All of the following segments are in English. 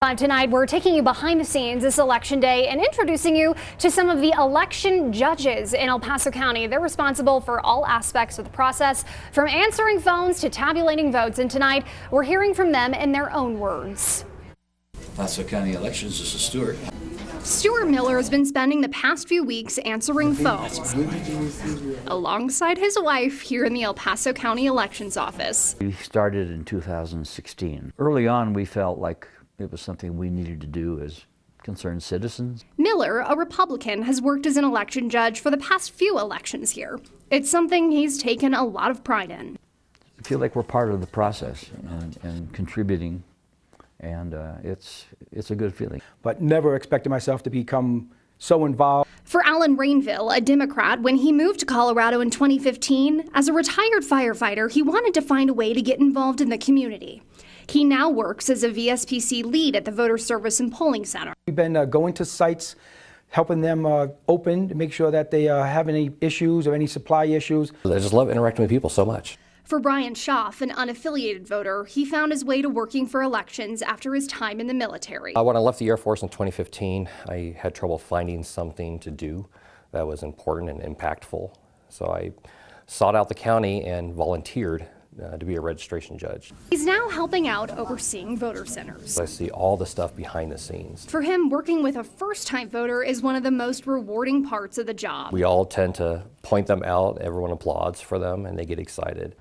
Tonight, we're taking you behind the scenes this election day and introducing you to some of the election judges in El Paso County. They're responsible for all aspects of the process, from answering phones to tabulating votes. And tonight, we're hearing from them in their own words. Paso County elections, this is Stuart. Stuart Miller has been spending the past few weeks answering phones alongside his wife here in the El Paso County Elections Office. We started in 2016. Early on, we felt like it was something we needed to do as concerned citizens. Miller, a Republican, has worked as an election judge for the past few elections here. It's something he's taken a lot of pride in. I feel like we're part of the process and contributing, and it's a good feeling. But never expected myself to become so involved. For Alan Rainville, a Democrat, when he moved to Colorado in 2015, as a retired firefighter, he wanted to find a way to get involved in the community. He now works as a VSPC lead at the Voter Service and Polling Center. We've been going to sites, helping them open to make sure that they have any issues or any supply issues. I just love interacting with people so much. For Brian Schaff, an unaffiliated voter, he found his way to working for elections after his time in the military. When I left the Air Force in 2015, I had trouble finding something to do that was important and impactful. So I sought out the county and volunteered to be a registration judge. He's now helping out overseeing voter centers. I see all the stuff behind the scenes. For him, working with a first-time voter is one of the most rewarding parts of the job. We all tend to point them out, everyone applauds for them, and they get excited.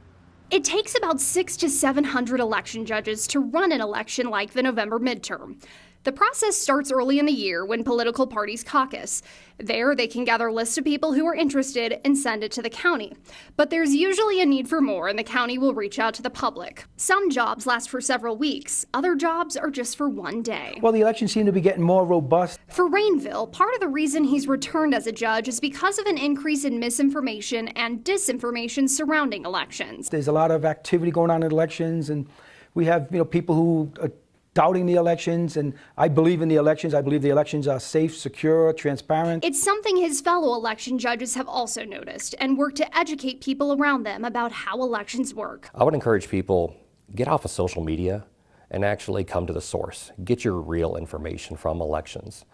It takes about 600 to 700 election judges to run an election like the November midterm. The process starts early in the year when political parties caucus. There, they can gather lists of people who are interested and send it to the county. But there's usually a need for more, and the county will reach out to the public. Some jobs last for several weeks. Other jobs are just for one day. Well, the elections seem to be getting more robust. For Rainville, part of the reason he's returned as a judge is because of an increase in misinformation and disinformation surrounding elections. There's a lot of activity going on in elections, and we have people who are doubting the elections, and I believe in the elections. I believe the elections are safe, secure, transparent. It's something his fellow election judges have also noticed and work to educate people around them about how elections work. I would encourage people, get off of social media and actually come to the source. Get your real information from elections.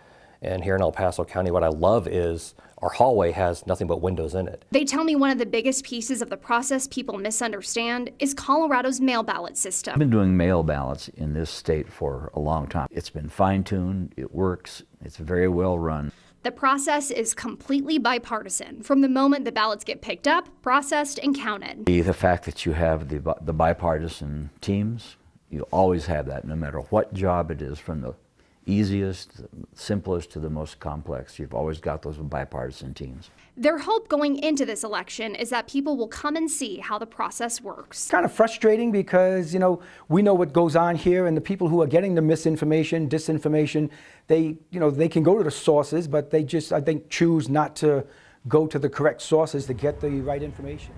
And here in El Paso County, what I love is our hallway has nothing but windows in it. They tell me one of the biggest pieces of the process people misunderstand is Colorado's mail ballot system. I've been doing mail ballots in this state for a long time. It's been fine-tuned, it works, it's very well run. The process is completely bipartisan from the moment the ballots get picked up, processed, and counted. The fact that you have the bipartisan teams, you always have that no matter what job it is, from the easiest, simplest to the most complex. You've always got those bipartisan teams. Their hope going into this election is that people will come and see how the process works. It's kind of frustrating because, we know what goes on here, and the people who are getting the misinformation, disinformation, they can go to the sources, but they just, I think, choose not to go to the correct sources to get the right information.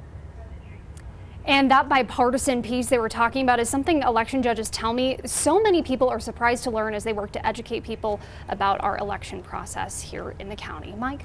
And that bipartisan piece they were talking about is something election judges tell me so many people are surprised to learn as they work to educate people about our election process here in the county. Mike?